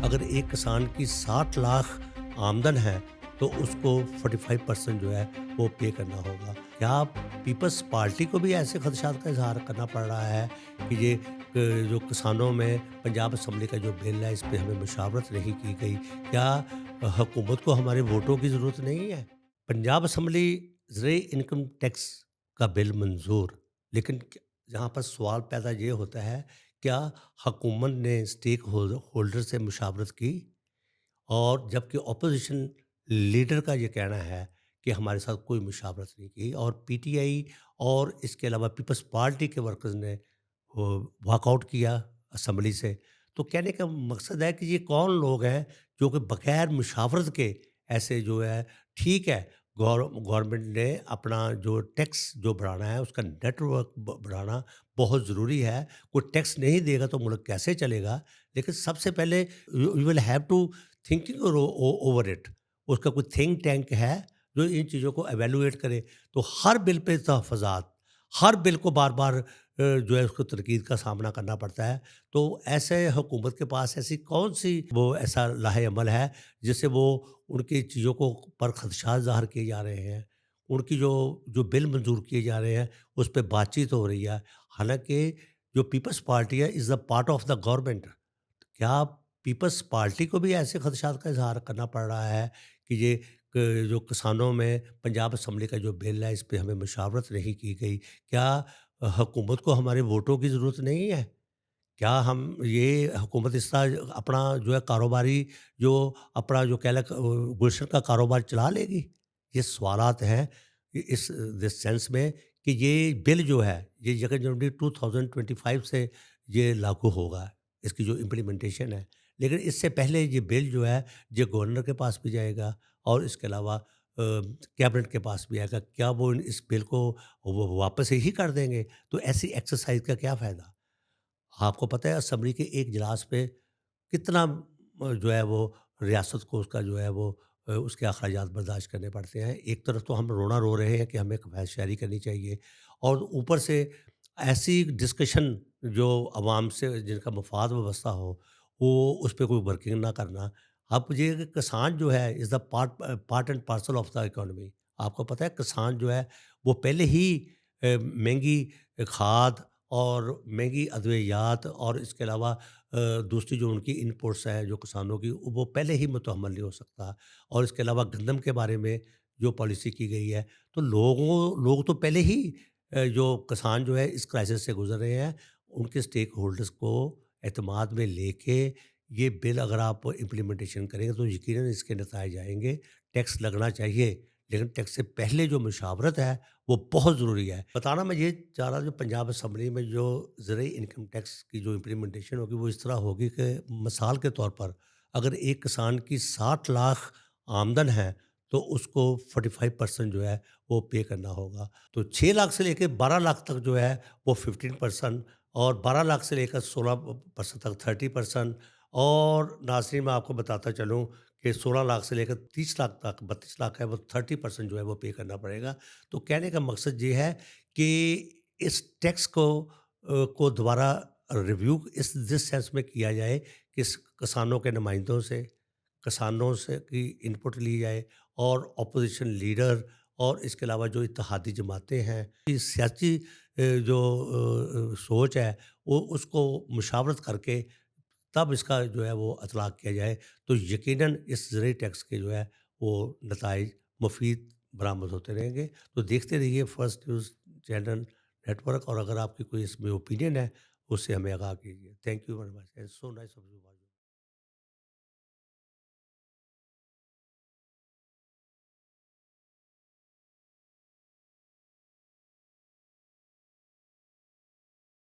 اگر ایک کسان کی 60 لاکھ آمدن ہے تو اس کو 45% جو ہے وہ پے کرنا ہوگا۔ کیا پیپلز پارٹی کو بھی ایسے خدشات کا اظہار کرنا پڑ رہا ہے کہ یہ جو کسانوں میں پنجاب اسمبلی کا جو بل ہے اس پہ ہمیں مشاورت نہیں کی گئی؟ کیا حکومت کو ہمارے ووٹوں کی ضرورت نہیں ہے؟ پنجاب اسمبلی زرعی انکم ٹیکس کا بل منظور، لیکن جہاں پر سوال پیدا یہ ہوتا ہے، کیا حکومت نے اسٹیک ہولڈر سے مشاورت کی؟ اور جبکہ اپوزیشن لیڈر کا یہ کہنا ہے کہ ہمارے ساتھ کوئی مشاورت نہیں کی، اور پی ٹی آئی اور اس کے علاوہ پیپلز پارٹی کے ورکرز نے واک آؤٹ کیا اسمبلی سے۔ تو کہنے کا مقصد ہے کہ یہ کون لوگ ہیں جو کہ بغیر مشاورت کے ایسے جو ہے، ٹھیک ہے، گورنمنٹ نے اپنا جو ٹیکس جو بڑھانا ہے اس کا نیٹ ورک بڑھانا بہت ضروری ہے۔ کوئی ٹیکس نہیں دے گا تو ملک کیسے چلے گا؟ لیکن سب سے پہلے you will have to thinking over it. اس کا کوئی تھنک ٹینک ہے جو ان چیزوں کو ایویلویٹ کرے؟ تو ہر بل پہ تحفظات، ہر بل کو بار بار جو ہے اس کو تنقید کا سامنا کرنا پڑتا ہے۔ تو ایسے حکومت کے پاس ایسی کون سی وہ ایسا لاہ عمل ہے جس سے وہ ان کی چیزوں کو پر خدشات ظاہر کیے جا رہے ہیں؟ ان کی جو بل منظور کیے جا رہے ہیں اس پہ بات چیت ہو رہی ہے، حالانکہ جو پیپلز پارٹی ہے is the part of the government. کیا پیپلز پارٹی کو بھی ایسے خدشات کا اظہار کرنا پڑ رہا ہے کہ یہ جو کسانوں میں پنجاب اسمبلی کا جو بل ہے اس پہ ہمیں مشاورت نہیں کی گئی؟ کیا حکومت کو ہمارے ووٹوں کی ضرورت نہیں ہے؟ کیا ہم یہ حکومت اس طرح اپنا جو ہے کاروباری جو اپنا جو کہہ لیں گلشن کا کاروبار چلا لے گی؟ یہ سوالات ہیں اس سینس میں کہ یہ بل جو ہے یہ 1 جنوری 2025 سے یہ لاگو ہوگا، اس کی جو امپلیمنٹیشن ہے، لیکن اس سے پہلے یہ بل جو ہے یہ گورنر کے پاس بھی جائے گا اور اس کے علاوہ کیبنٹ کے پاس بھی آئے گا۔ کیا وہ اس بل کو وہ واپس ہی کر دیں گے؟ تو ایسی ایکسرسائز کا کیا فائدہ؟ آپ کو پتہ ہے اسمبلی کے ایک اجلاس پہ کتنا جو ہے وہ ریاست کو اس کا جو ہے وہ اس کے اخراجات برداشت کرنے پڑتے ہیں۔ ایک طرف تو ہم رونا رو رہے ہیں کہ ہمیں کفایت شعری کرنی چاہیے، اور اوپر سے ایسی ڈسکشن جو عوام سے جن کا مفاد وابستہ ہو وہ اس پہ کوئی ورکنگ نہ کرنا۔ اب یہ کہ کسان جو ہے is the part and parcel of the economy. آپ کو پتہ ہے کسان جو ہے وہ پہلے ہی مہنگی کھاد اور مہنگی ادویات اور اس کے علاوہ دوسری جو ان کی انپوٹس ہیں جو کسانوں کی، وہ پہلے ہی متحمل نہیں ہو سکتا۔ اور اس کے علاوہ گندم کے بارے میں جو پالیسی کی گئی ہے، تو لوگ تو پہلے ہی جو کسان جو ہے اس کرائسس سے گزر رہے ہیں، ان کے اسٹیک ہولڈرز کو اعتماد میں لے کے یہ بل اگر آپ امپلیمنٹیشن کریں گے تو یقیناً اس کے نتائج آئیں گے۔ ٹیکس لگنا چاہیے، لیکن ٹیکس سے پہلے جو مشاورت ہے وہ بہت ضروری ہے۔ بتانا میں یہ چاہ رہا جو پنجاب اسمبلی میں جو زرعی انکم ٹیکس کی جو امپلیمنٹیشن ہوگی وہ اس طرح ہوگی کہ مثال کے طور پر اگر ایک کسان کی 60 لاکھ آمدن ہے تو اس کو 45% جو ہے وہ پے کرنا ہوگا۔ تو 6 لاکھ سے لے کے 12 لاکھ تک جو ہے وہ 15%، اور 12 لاکھ سے لے کر 16% تک 30%، اور ناظرین میں آپ کو بتاتا چلوں کہ 16 لاکھ سے لے کر 30 لاکھ تک 32 لاکھ ہے وہ 30% جو ہے وہ پے کرنا پڑے گا۔ تو کہنے کا مقصد یہ ہے کہ اس ٹیکس کو دوبارہ ریویو دس سینس میں کیا جائے کہ کسانوں کے نمائندوں سے، کسانوں سے کی انپٹ لی جائے، اور اپوزیشن لیڈر اور اس کے علاوہ جو اتحادی جماعتیں ہیں، یہ سیاسی جو سوچ ہے وہ اس کو مشاورت کر کے تب اس کا جو ہے وہ اطلاق کیا جائے تو یقیناً اس زرعی ٹیکس کے جو ہے وہ نتائج مفید برآمد ہوتے رہیں گے۔ تو دیکھتے رہیے first news channel network, اور اگر آپ کی کوئی اس میں اوپینین ہے اس سے ہمیں آگاہ کیجیے۔ Thank you very much, so nice of you.